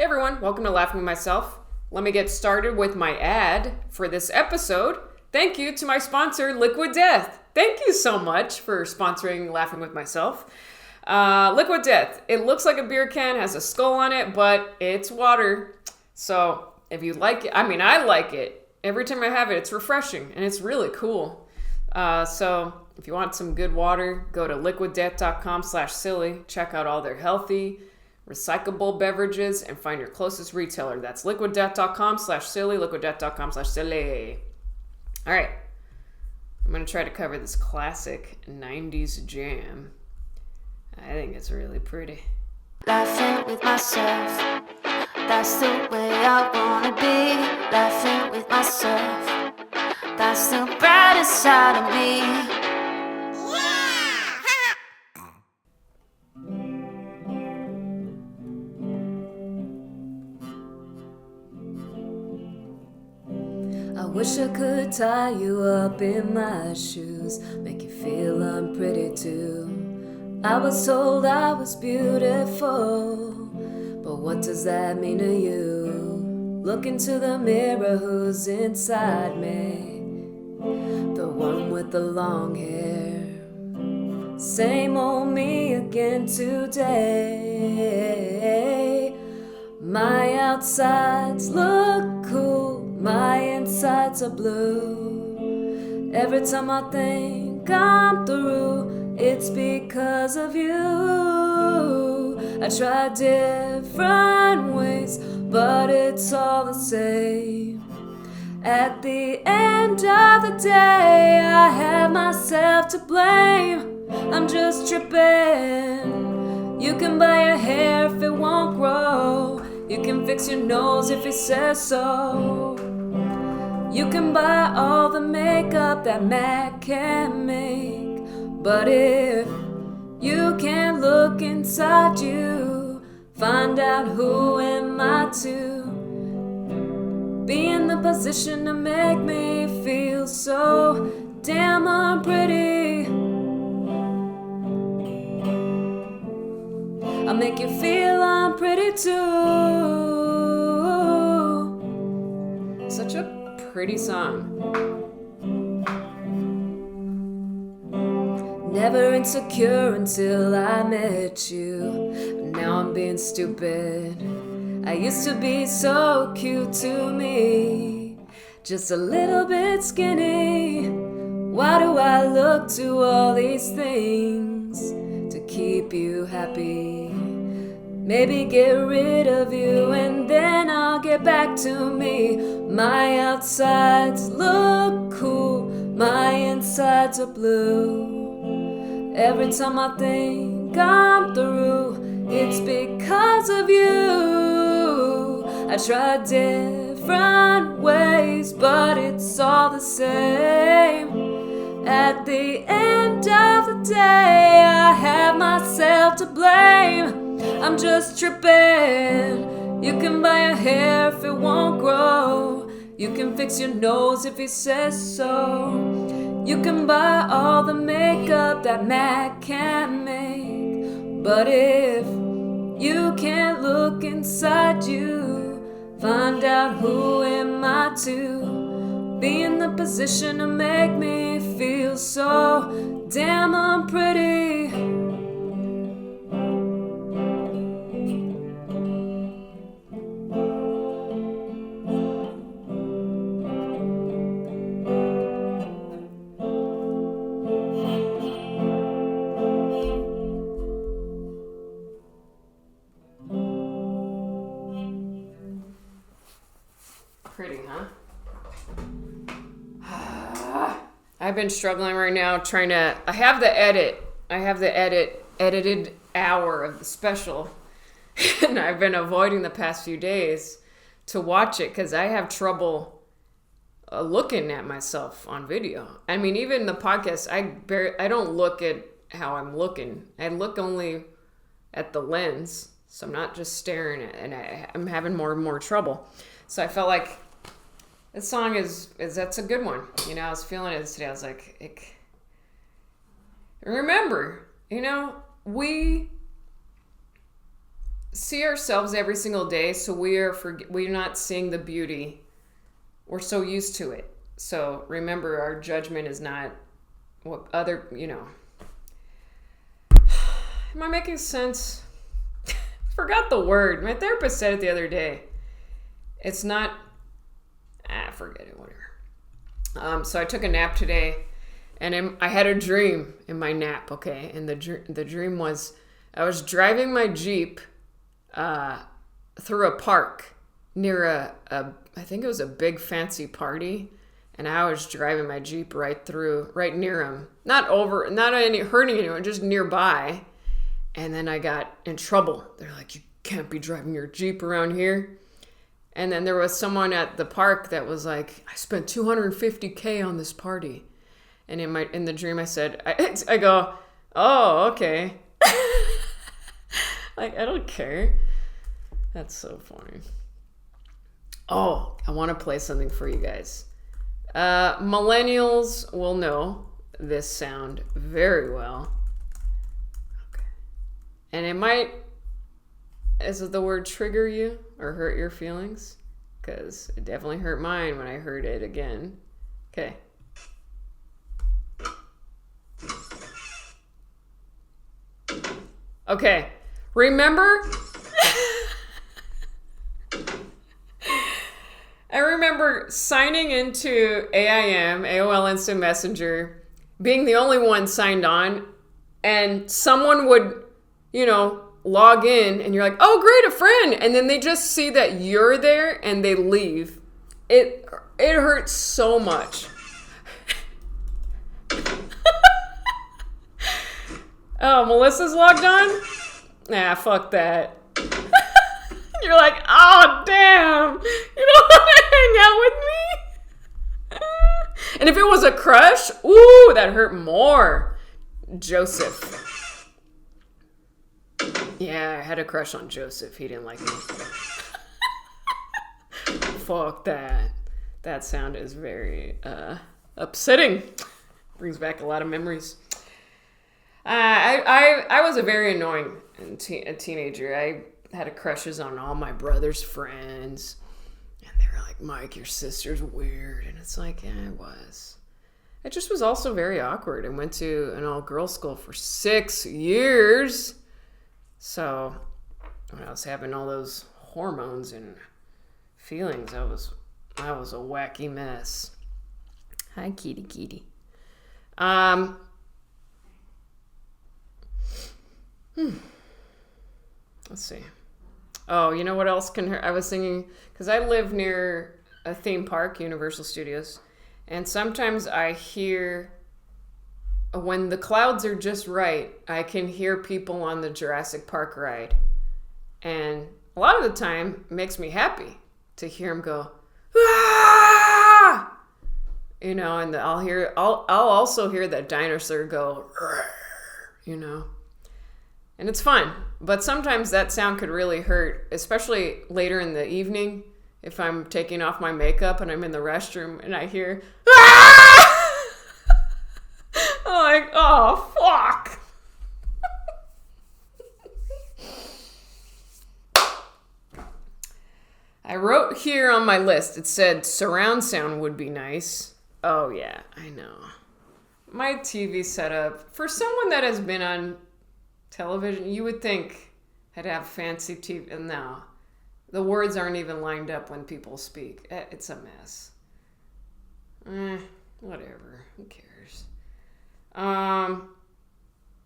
Hey everyone, welcome to Laughing with Myself. Let me get started with my ad for this episode. Thank you to my sponsor, Liquid Death. Thank you so much for sponsoring Laughing with Myself. Liquid Death. It looks like a beer can, has a skull on it, but it's water. So if you like it, I like it. Every time I have it, it's refreshing and it's really cool. So if you want some good water, go to liquiddeath.com/silly. Check out all their healthy, recyclable beverages and find your closest retailer. That's liquiddeath.com/silly, liquiddeath.com/silly. All right. I'm going to try to cover this classic 90s jam. I think it's really pretty. Laughing with myself, that's the way I wanna be. Laughing with myself, that's the brightest side of me. I wish I could tie you up in my shoes, make you feel I'm pretty too. I was told I was beautiful, but what does that mean to you? Look into the mirror, who's inside me? The one with the long hair. Same old me again today. My outsides look cool, my insides are blue. Every time I think I'm through, it's because of you. I try different ways, but it's all the same. At the end of the day, I have myself to blame. I'm just tripping. You can buy your hair if it won't grow. You can fix your nose if it says so. You can buy all the makeup that Mac can make. But if you can't look inside you, find out who am I to be in the position to make me feel so damn unpretty. I'll make you feel I'm pretty too. Such a pretty song. Never insecure until I met you. Now I'm being stupid. I used to be so cute to me, just a little bit skinny. Why do I look to all these things to keep you happy? Maybe get rid of you and then I'll get back to me. My outsides look cool, my insides are blue. Every time I think I'm through, it's because of you. I try different ways, but it's all the same. At the end of the day, I have myself to blame. I'm just tripping. You can buy your hair if it won't grow. You can fix your nose if it says so. You can buy all the makeup that Mac can make. But if you can't look inside you, find out who am I to be in the position to make me feel so damn unpretty. Pretty, huh? I've been struggling right now I have the edited hour of the special. And I've been avoiding the past few days to watch it because I have trouble looking at myself on video. I mean, even the podcast, I don't look at how I'm looking. I look only at the lens. So I'm not just staring at it, and I'm having more and more trouble. So I felt like this song that's a good one. You know, I was feeling it today. I was like, remember, you know, we see ourselves every single day, so we're not seeing the beauty. We're so used to it. So remember, our judgment is not what other, Am I making sense? Forgot the word. My therapist said it the other day. It's not, forget it, whatever. So I took a nap today, and I had a dream in my nap, okay? And the dream was, I was driving my Jeep through a park near I think it was a big fancy party, and I was driving my Jeep right near him. Not hurting anyone, just nearby. And then I got in trouble. They're like, you can't be driving your Jeep around here. And then there was someone at the park that was like, I spent $250K on this party. And in the dream I said, I go, oh, okay. Like, I don't care. That's so funny. Oh, I want to play something for you guys. Millennials will know this sound very well. Okay. And it might, is it the word trigger you or hurt your feelings? Because it definitely hurt mine when I heard it again. Okay. Okay. Remember? I remember signing into AOL Instant Messenger, being the only one signed on, and someone would, log in, and you're like, oh, great, a friend. And then they just see that you're there, and they leave. It hurts so much. Oh, Melissa's logged on? Nah, fuck that. You're like, oh, damn. You don't want to hang out with me? And if it was a crush, ooh, that hurt more. Joseph. Yeah, I had a crush on Joseph. He didn't like me. Fuck that. That sound is very upsetting. Brings back a lot of memories. I was a very annoying teenager. I had crushes on all my brother's friends, and they were like, Mike, your sister's weird. And it's like, yeah, I was. It just was also very awkward. I went to an all-girls school for 6 years. So when I was having all those hormones and feelings, I was a wacky mess. Hi, kitty. Let's see. Oh, you know what else can hurt? I was thinking, because I live near a theme park, Universal Studios, and sometimes I hear, when the clouds are just right, I can hear people on the Jurassic Park ride. And a lot of the time, it makes me happy to hear them go, ah! And I'll also hear that dinosaur go, And it's fun, but sometimes that sound could really hurt, especially later in the evening if I'm taking off my makeup and I'm in the restroom and I hear, ah! I'm like, oh, fuck. I wrote here on my list, it said surround sound would be nice. Oh, yeah, I know. My TV setup, for someone that has been on television, you would think I'd have fancy TV. No, the words aren't even lined up when people speak. It's a mess. Whatever. Who cares? I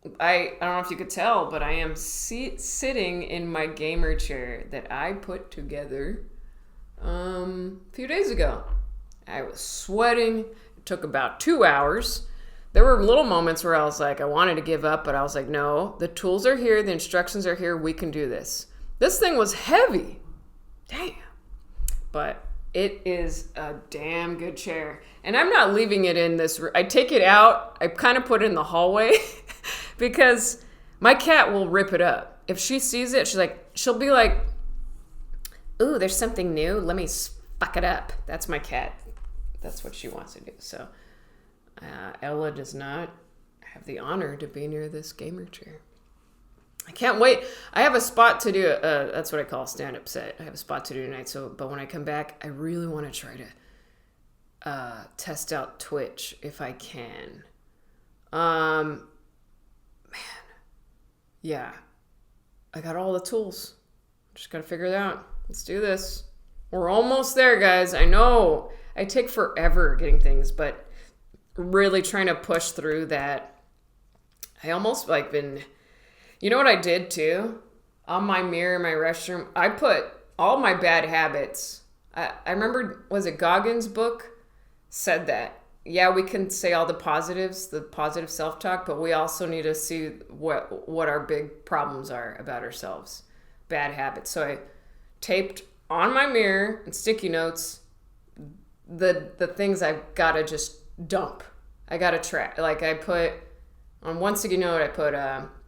don't know if you could tell, but I am sitting in my gamer chair that I put together a few days ago. I was sweating. It took about 2 hours. There were little moments where I was like, I wanted to give up, but I was like, no, the tools are here. The instructions are here. We can do this. This thing was heavy. Damn. But it is a damn good chair. And I'm not leaving it in this room. I take it out. I kind of put it in the hallway because my cat will rip it up. If she sees it, she'll be like, ooh, there's something new. Let me fuck it up. That's my cat. That's what she wants to do. So Ella does not have the honor to be near this gamer chair. I can't wait. I have a spot to do. That's what I call a stand-up set. I have a spot to do tonight. But when I come back, I really want to try to test out Twitch if I can. Man, yeah, I got all the tools. Just gotta figure it out. Let's do this. We're almost there, guys. I know I take forever getting things, but really trying to push through that. I almost been. You know what I did too? On my mirror in my restroom, I put all my bad habits. I remember, was it Goggins' book said that? Yeah, we can say all the positives, the positive self-talk, but we also need to see what our big problems are about ourselves. Bad habits. So I taped on my mirror and sticky notes the things I've got to just dump. I got to track. Like I put, on one sticky note, I put,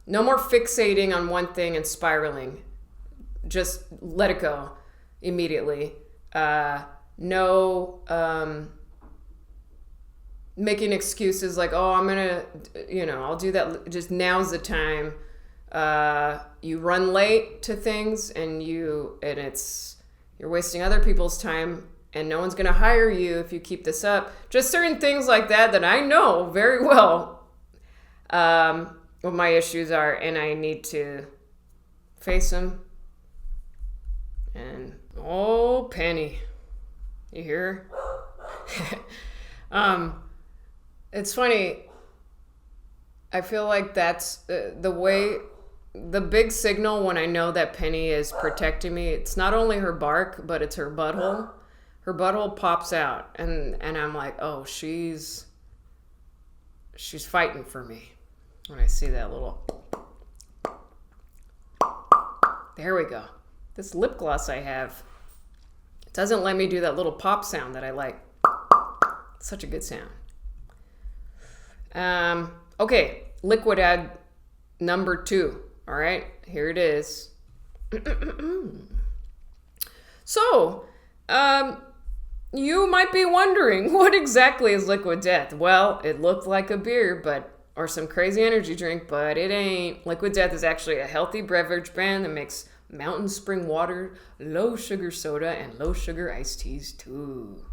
no more fixating on one thing and spiraling. Just let it go immediately. No making excuses like, oh, I'm going to, I'll do that. Just now's the time. You run late to things and you're wasting other people's time and no one's going to hire you if you keep this up. Just certain things like that I know very well what my issues are, and I need to face them. And oh, Penny, you hear her? It's funny. I feel like that's the big signal when I know that Penny is protecting me. It's not only her bark, but it's her butthole. Her butthole pops out, and I'm like, oh, she's fighting for me. When I see that little, there we go. This lip gloss I have, it doesn't let me do that little pop sound that I like. It's such a good sound. Okay, liquid ad number 2. All right, here it is. So, you might be wondering, what exactly is Liquid Death? Well, it looked like a beer, or some crazy energy drink, but it ain't. Liquid Death is actually a healthy beverage brand that makes mountain spring water, low sugar soda, and low sugar iced teas too.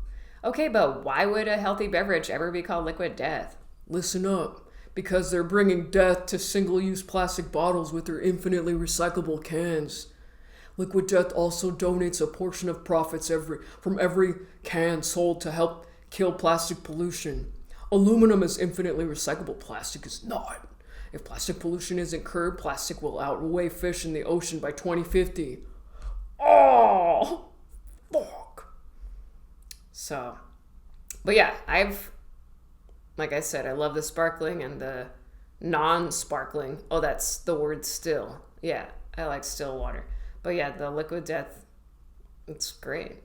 Okay, but why would a healthy beverage ever be called Liquid Death? Listen up, because they're bringing death to single-use plastic bottles with their infinitely recyclable cans. Liquid Death also donates a portion of profits from every can sold to help kill plastic pollution. Aluminum is infinitely recyclable. Plastic is not. If plastic pollution isn't curbed, plastic will outweigh fish in the ocean by 2050. Oh, fuck. So, but yeah, like I said, I love the sparkling and the non-sparkling. Oh, that's the word still. Yeah, I like still water. But yeah, the Liquid Death, it's great.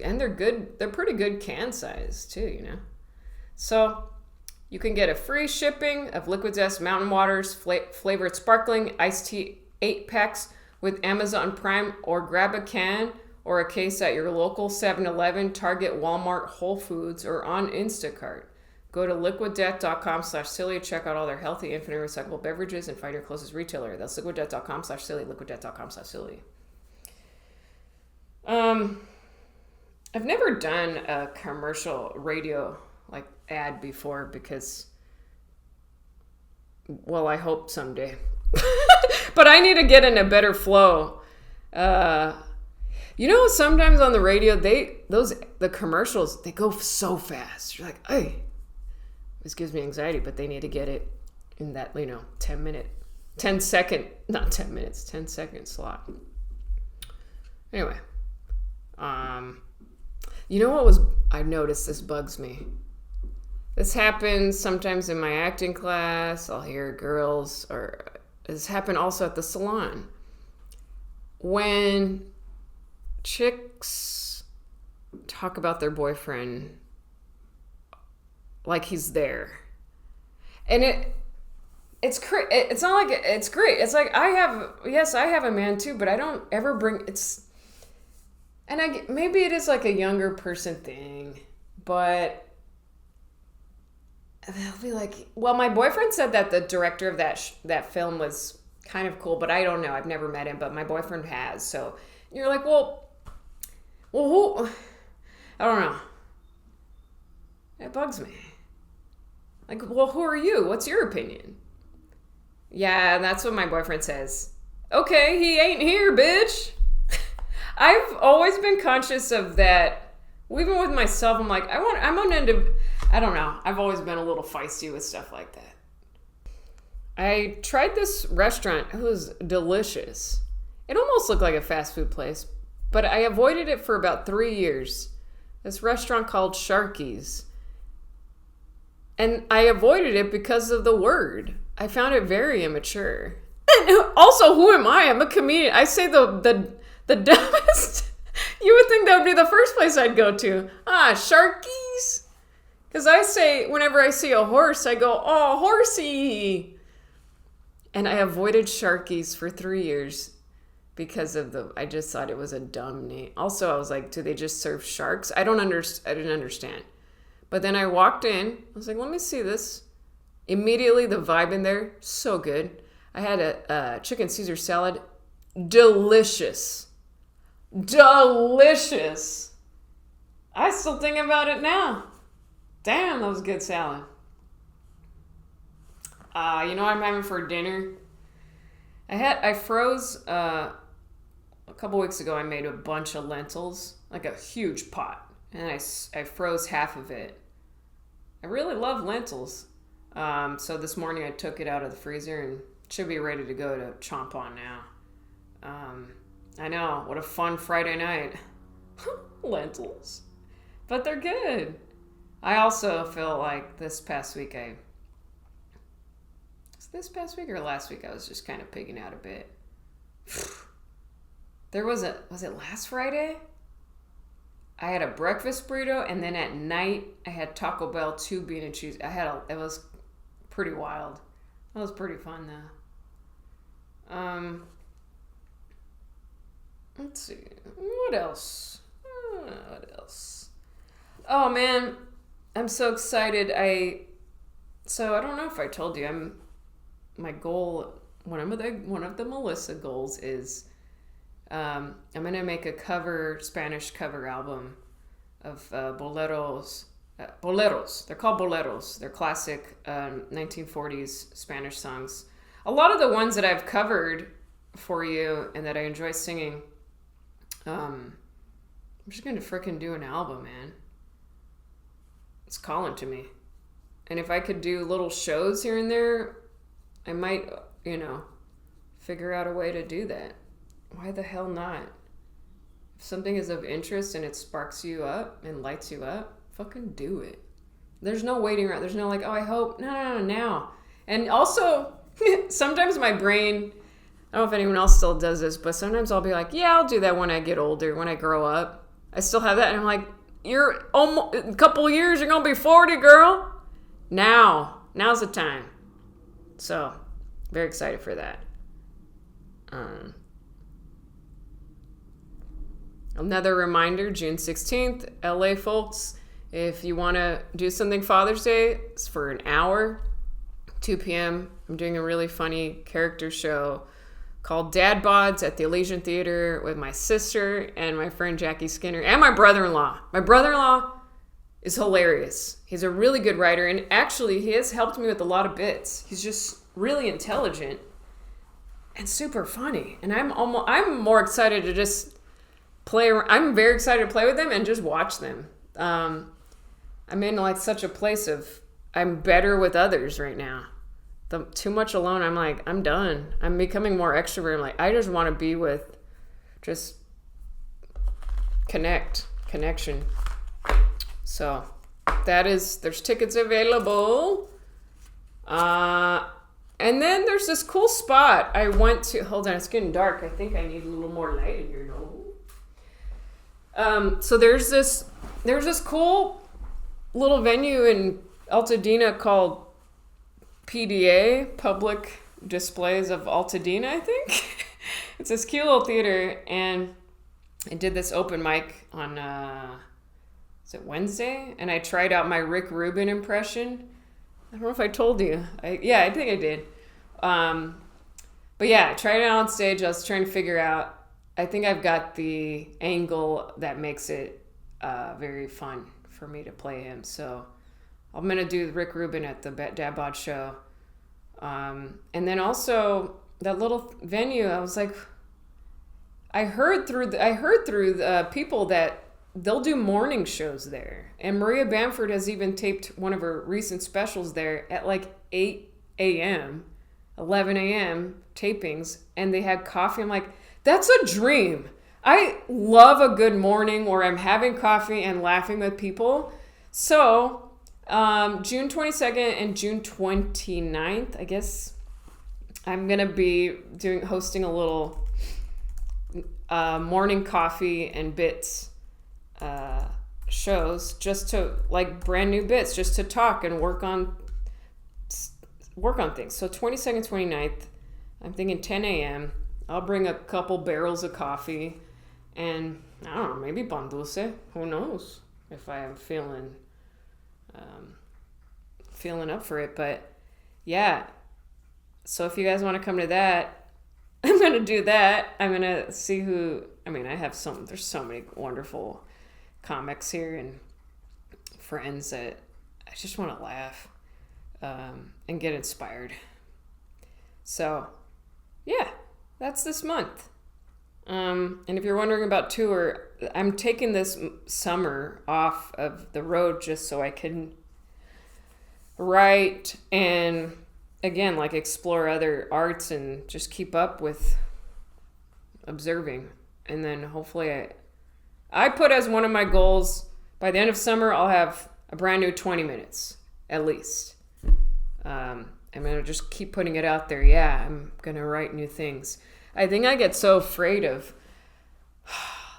And they're good. They're pretty good can size too, So, you can get a free shipping of Liquid Death's Mountain Waters flavored sparkling iced tea 8-packs with Amazon Prime, or grab a can or a case at your local 7-Eleven, Target, Walmart, Whole Foods, or on Instacart. Go to liquiddeath.com/silly, check out all their healthy, infinite recyclable beverages, and find your closest retailer. That's liquiddeath.com/silly, liquiddeath.com/silly. I've never done a commercial radio ad before because, well, I hope someday. But I need to get in a better flow. Sometimes on the radio, the commercials, they go so fast. You're like, hey, this gives me anxiety, but they need to get it in that, 10 second slot. Anyway, I've noticed this bugs me. This happens sometimes in my acting class. I'll hear girls, or this happened also at the salon. When chicks talk about their boyfriend like he's there. And it's not like it's great. It's like I have a man too, but I don't ever bring maybe it is like a younger person thing, but they'll be like, well, my boyfriend said that the director of that film was kind of cool, but I don't know. I've never met him, but my boyfriend has. So you're like, well, who? I don't know. It bugs me. Like, well, who are you? What's your opinion? Yeah, that's what my boyfriend says. Okay, he ain't here, bitch. I've always been conscious of that. Even with myself, I'm like, I'm on end of, I don't know. I've always been a little feisty with stuff like that. I tried this restaurant. It was delicious. It almost looked like a fast food place, but I avoided it for about 3 years. This restaurant called Sharky's. And I avoided it because of the word. I found it very immature. And also, who am I? I'm a comedian. I say the dumbest. You would think that would be the first place I'd go to. Sharky's. Because I say, whenever I see a horse, I go, oh, horsey. And I avoided Sharky's for 3 years because of I just thought it was a dumb name. Also, I was like, do they just serve sharks? I didn't understand. But then I walked in. I was like, let me see this. Immediately, the vibe in there, so good. I had a chicken Caesar salad. Delicious. Delicious. I still think about it now. Damn, that was good salad. You know what I'm having for dinner? I froze, a couple weeks ago, I made a bunch of lentils, like a huge pot. And I froze half of it. I really love lentils. So this morning I took it out of the freezer and should be ready to go to chomp on now. I know, what a fun Friday night. Lentils. But they're good. I also feel like this past week or last week I was just kind of pigging out a bit. Was it last Friday? I had a breakfast burrito, and then at night I had Taco Bell 2 bean and cheese. It was pretty wild. That was pretty fun though. Let's see. What else? Oh man, I'm so excited. So I don't know if I told you, my goal, one of the Melissa goals is I'm going to make a Spanish cover album of boleros. Boleros. They're called boleros. They're classic 1940s Spanish songs. A lot of the ones that I've covered for you and that I enjoy singing, I'm just going to freaking do an album, man. It's calling to me. And if I could do little shows here and there, I might, figure out a way to do that. Why the hell not? If something is of interest and it sparks you up and lights you up, fucking do it. There's no waiting around. There's no like, oh, I hope. No, now. And also, sometimes my brain, I don't know if anyone else still does this, but sometimes I'll be like, yeah, I'll do that when I get older, when I grow up. I still have that. And I'm like, you're almost, a couple years, you're going to be 40, girl. Now's the time. So, very excited for that. Another reminder, June 16th, LA folks, if you want to do something Father's Day, it's for an hour, 2 p.m. I'm doing a really funny character show called Dad Bods at the Elysian Theater with my sister and my friend Jackie Skinner and my brother-in-law. My brother-in-law is hilarious. He's a really good writer, and actually he has helped me with a lot of bits. He's just really intelligent and super funny. And I'm more excited to just play. I'm very excited to play with them and just watch them. I'm in like such a place of I'm better with others right now. Too much alone, I'm like, I'm done. I'm becoming more extrovert. I'm like, I just want to be with, just connection. So there's tickets available. And then there's this cool spot I went to. Hold on, it's getting dark. I think I need a little more light in here. No. So there's this cool little venue in Altadena called PDA, Public Displays of Altadena, I think. It's this cute little theater, and I did this open mic on, is it Wednesday? And I tried out my Rick Rubin impression. I don't know if I told you. I think I did. But yeah, I tried it out on stage. I was trying to figure out. I think I've got the angle that makes it very fun for me to play him. So I'm gonna do Rick Rubin at the Dad Bod show, and then also that little venue. I was like, I heard through the people that they'll do morning shows there, and Maria Bamford has even taped one of her recent specials there at like 8 a.m., 11 a.m. tapings, and they had coffee. I'm like, that's a dream. I love a good morning where I'm having coffee and laughing with people. So June 22nd and June 29th, I guess, I'm going to be hosting a little morning coffee and bits shows, just to, like, brand new bits, just to talk and work on things. So 22nd, 29th, I'm thinking 10 a.m. I'll bring a couple barrels of coffee and, I don't know, maybe pan dulce. Who knows if I am feeling up for it. But yeah, so if you guys want to come to that, I'm going to do that. I'm going to see who, I mean, there's so many wonderful comics here and friends that I just want to laugh and get inspired. So yeah, that's this month. And if you're wondering about tour, I'm taking this summer off of the road just so I can write and, again, like, explore other arts and just keep up with observing. And then hopefully I put as one of my goals, by the end of summer, I'll have a brand new 20 minutes, at least. I'm going to just keep putting it out there. Yeah, I'm going to write new things. I think I get so afraid of,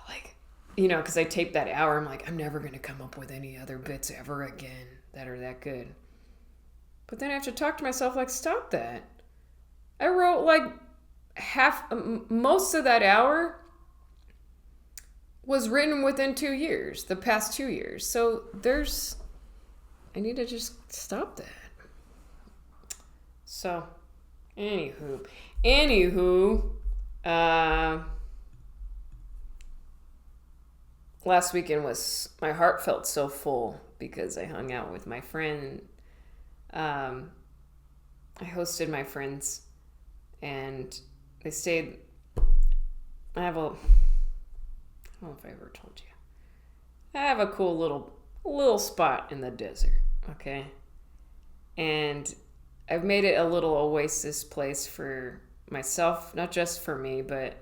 like, because I tape that hour, I'm like, I'm never going to come up with any other bits ever again that are that good. But then I have to talk to myself, like, stop that. I wrote, like, most of that hour was written within 2 years, the past 2 years. So I need to just stop that. So, anywho, last weekend my heart felt so full because I hung out with my friend. I hosted my friends and they stayed. I don't know if I ever told you. I have a cool little spot in the desert, okay? And I've made it a little oasis place for myself, not just for me, but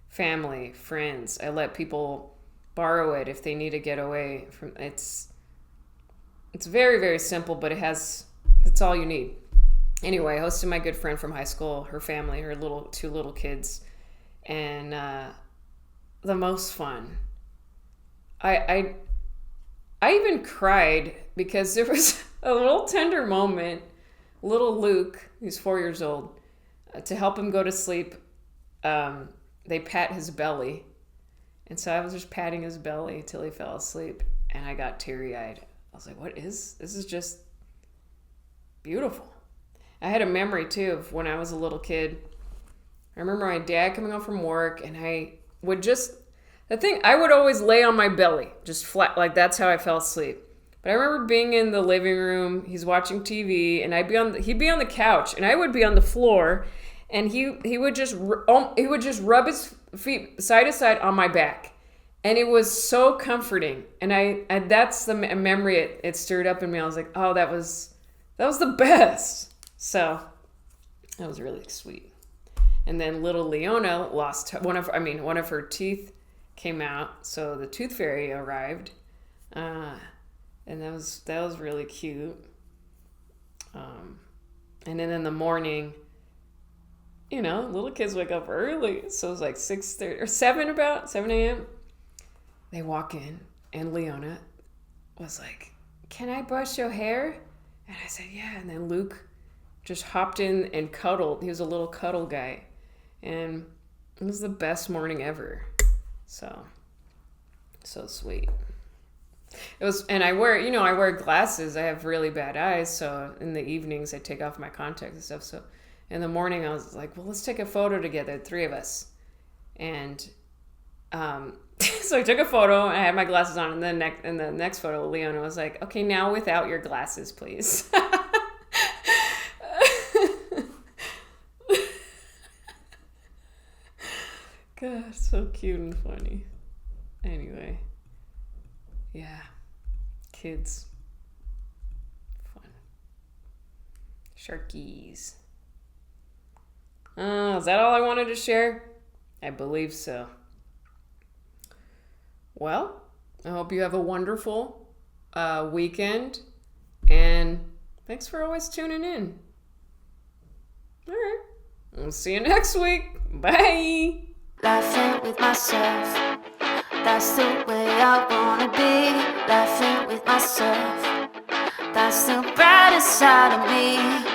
family, friends. I let people borrow it if they need to get away from it's very, very simple, but it's all you need. Anyway, I hosted my good friend from high school, her family, her two little kids, and the most fun. I even cried because there was a little tender moment. Little Luke, who's 4 years old, to help him go to sleep, they pat his belly. And so I was just patting his belly till he fell asleep, and I got teary-eyed. I was like, this is just beautiful. I had a memory, too, of when I was a little kid. I remember my dad coming home from work, and I would always lay on my belly, just flat, like that's how I fell asleep. But I remember being in the living room, he's watching TV, and he'd be on the couch, and I would be on the floor, and he would just rub his feet side to side on my back. And it was so comforting. And that's the memory it stirred up in me. I was like, oh, that was the best. So that was really sweet. And then little Leona lost one of her teeth came out, so the tooth fairy arrived. And that was really cute. And then in the morning, little kids wake up early. So it was like 6:30 or 7 a.m. They walk in and Leona was like, "Can I brush your hair?" And I said, "Yeah." And then Luke just hopped in and cuddled. He was a little cuddle guy. And it was the best morning ever. So sweet. It was, and I wear glasses. I have really bad eyes, so in the evenings I take off my contacts and stuff. So in the morning, I was like, well, let's take a photo together, 3 of us. And so I took a photo, and I had my glasses on, and then in the next photo, Leona was like, okay, now without your glasses, please. God, so cute and funny. Anyway, yeah, kids, fun. Sharkies. Is that all I wanted to share? I believe so. Well, I hope you have a wonderful weekend, and thanks for always tuning in. All right, we'll see you next week. Bye. Laughing with myself, that's the way I wanna be. Laughing with myself, that's the brightest side of me.